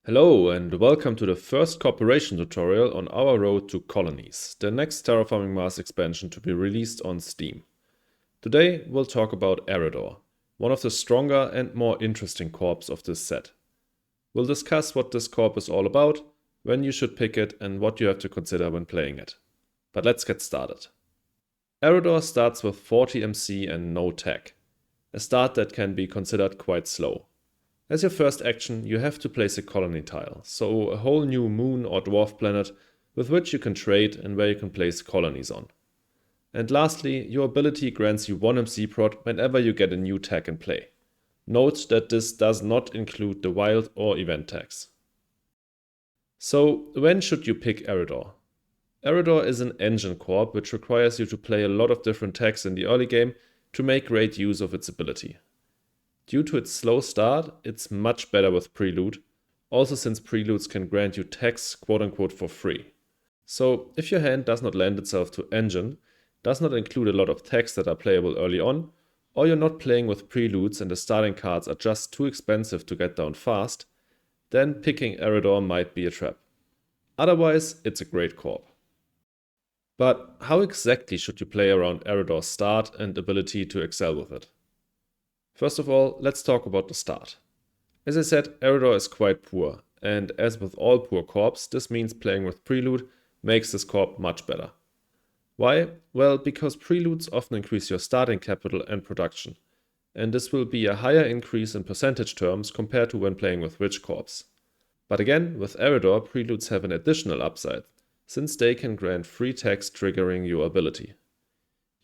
Hello and welcome to the first cooperation tutorial on our road to Colonies, the next Terraforming Mars expansion to be released on Steam. Today we'll talk about Aridor, one of the stronger and more interesting corps of this set. We'll discuss what this corp is all about, when you should pick it and what you have to consider when playing it. But let's get started. Aridor starts with 40 MC and no tech, a start that can be considered quite slow. As your first action, you have to place a colony tile, so a whole new moon or dwarf planet with which you can trade and where you can place colonies on. And lastly, your ability grants you 1 MC prod whenever you get a new tag in play. Note that this does not include the wild or event tags. So when should you pick Aridor? Aridor is an engine corp which requires you to play a lot of different tags in the early game to make great use of its ability. Due to its slow start, it's much better with Prelude, also since Preludes can grant you tags quote-unquote for free. So if your hand does not lend itself to Engine, does not include a lot of tags that are playable early on, or you're not playing with Preludes and the starting cards are just too expensive to get down fast, then picking Aridor might be a trap. Otherwise, it's a great corp. But how exactly should you play around Aridor's start and ability to excel with it? First of all, let's talk about the start. As I said, Aridor is quite poor, and as with all poor corps, this means playing with Prelude makes this corp much better. Why? Well, because Preludes often increase your starting capital and production, and this will be a higher increase in percentage terms compared to when playing with Witch corps. But again, with Aridor, Preludes have an additional upside, since they can grant free tags triggering your ability.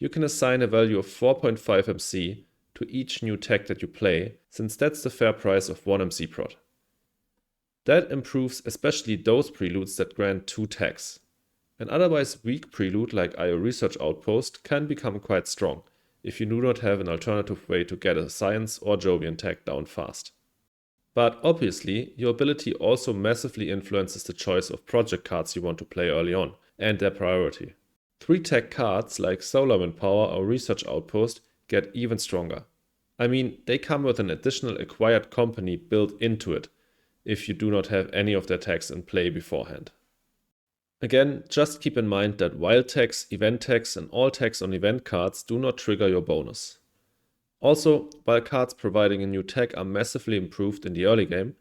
You can assign a value of 4.5 MC to each new tag that you play, since that's the fair price of 1 MC prod. That improves especially those preludes that grant 2 tags. An otherwise weak prelude like IO Research Outpost can become quite strong, if you do not have an alternative way to get a Science or Jovian tag down fast. But obviously, your ability also massively influences the choice of project cards you want to play early on, and their priority. 3 tag cards like Solar Wind Power or Research Outpost get even stronger. I mean, they come with an additional acquired company built into it, if you do not have any of their tags in play beforehand. Again, just keep in mind that wild tags, event tags and all tags on event cards do not trigger your bonus. Also, while cards providing a new tag are massively improved in the early game,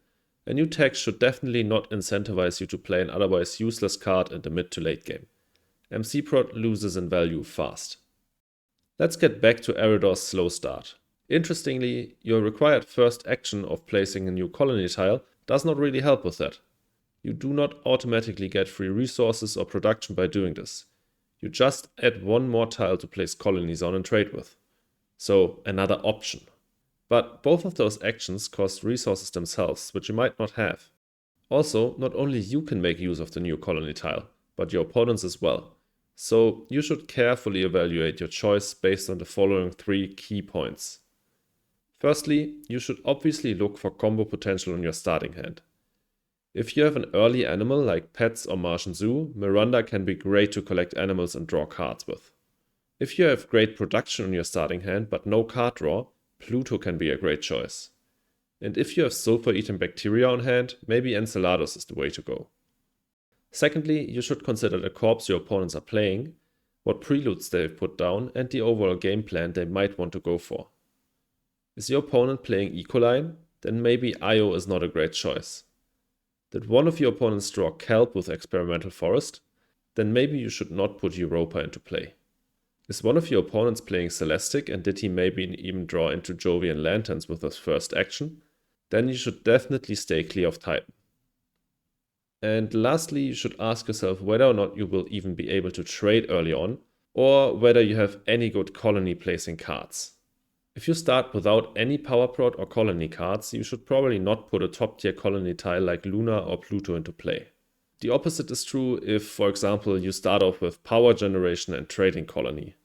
a new tag should definitely not incentivize you to play an otherwise useless card in the mid to late game. MC prod loses in value fast. Let's get back to Aridor's slow start. Interestingly, your required first action of placing a new colony tile does not really help with that. You do not automatically get free resources or production by doing this. You just add 1 more tile to place colonies on and trade with. So, another option. But both of those actions cost resources themselves, which you might not have. Also, not only you can make use of the new colony tile, but your opponents as well. So you should carefully evaluate your choice based on the following 3 key points. Firstly, you should obviously look for combo potential in your starting hand. If you have an early animal like Pets or Martian Zoo, Miranda can be great to collect animals and draw cards with. If you have great production in your starting hand but no card draw, Pluto can be a great choice. And if you have sulfur-eating bacteria on hand, maybe Enceladus is the way to go. Secondly, you should consider the corps your opponents are playing, what preludes they have put down, and the overall game plan they might want to go for. Is your opponent playing Ecoline? Then maybe IO is not a great choice. Did one of your opponents draw Kelp with Experimental Forest? Then maybe you should not put Europa into play. Is one of your opponents playing Celestic and did he maybe even draw into Jovian Lanterns with his first action? Then you should definitely stay clear of Titan. And lastly, you should ask yourself whether or not you will even be able to trade early on, or whether you have any good colony placing cards. If you start without any power prod or colony cards, you should probably not put a top tier colony tile like Luna or Pluto into play. The opposite is true if, for example, you start off with power generation and trading colony.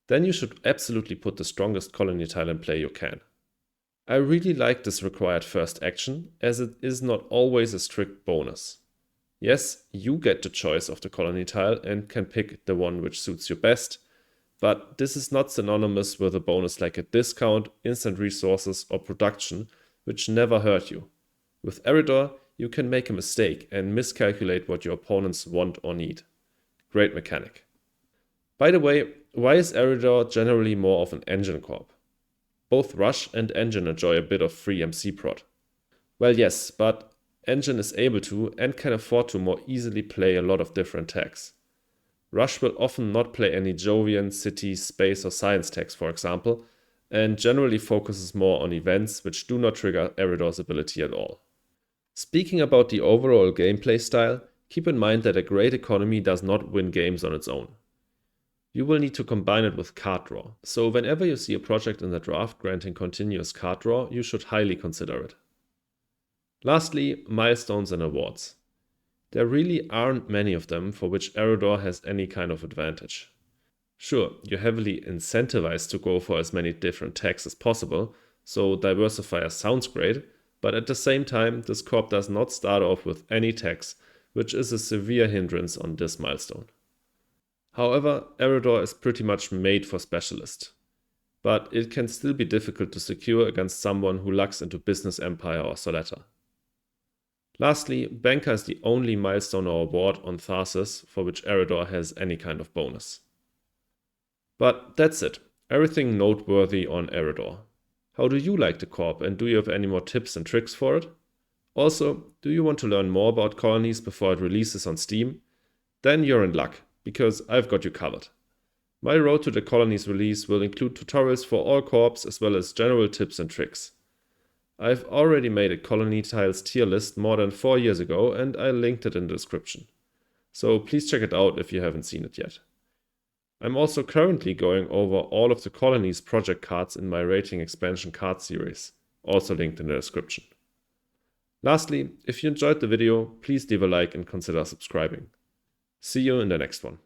Then you should absolutely put the strongest colony tile in play you can. I really like this required first action, as it is not always a strict bonus. Yes, you get the choice of the colony tile and can pick the one which suits you best, but this is not synonymous with a bonus like a discount, instant resources or production, which never hurt you. With Aridor, you can make a mistake and miscalculate what your opponents want or need. Great mechanic. By the way, why is Aridor generally more of an engine corp? Both Rush and Engine enjoy a bit of free MC prod. Well, yes, but Engine is able to and can afford to more easily play a lot of different tags. Rush will often not play any Jovian, City, Space or Science tags, for example, and generally focuses more on events which do not trigger Aridor's ability at all. Speaking about the overall gameplay style, keep in mind that a great economy does not win games on its own. You will need to combine it with card draw, so whenever you see a project in the draft granting continuous card draw, you should highly consider it. Lastly, milestones and awards. There really aren't many of them for which Aridor has any kind of advantage. Sure, you're heavily incentivized to go for as many different tags as possible, so diversifier sounds great, but at the same time, this corp does not start off with any tags, which is a severe hindrance on this milestone. However, Aridor is pretty much made for specialists, but it can still be difficult to secure against someone who lucks into Business Empire or Soletta. Lastly, Banker is the only milestone or award on Tharsis for which Aridor has any kind of bonus. But that's it, everything noteworthy on Aridor. How do you like the corp and do you have any more tips and tricks for it? Also, do you want to learn more about Colonies before it releases on Steam? Then you're in luck, because I've got you covered. My road to the Colonies release will include tutorials for all corps as well as general tips and tricks. I've already made a Colony Tiles tier list more than 4 years ago and I linked it in the description. So please check it out if you haven't seen it yet. I'm also currently going over all of the Colonies project cards in my rating expansion card series, also linked in the description. Lastly, if you enjoyed the video, please leave a like and consider subscribing. See you in the next one.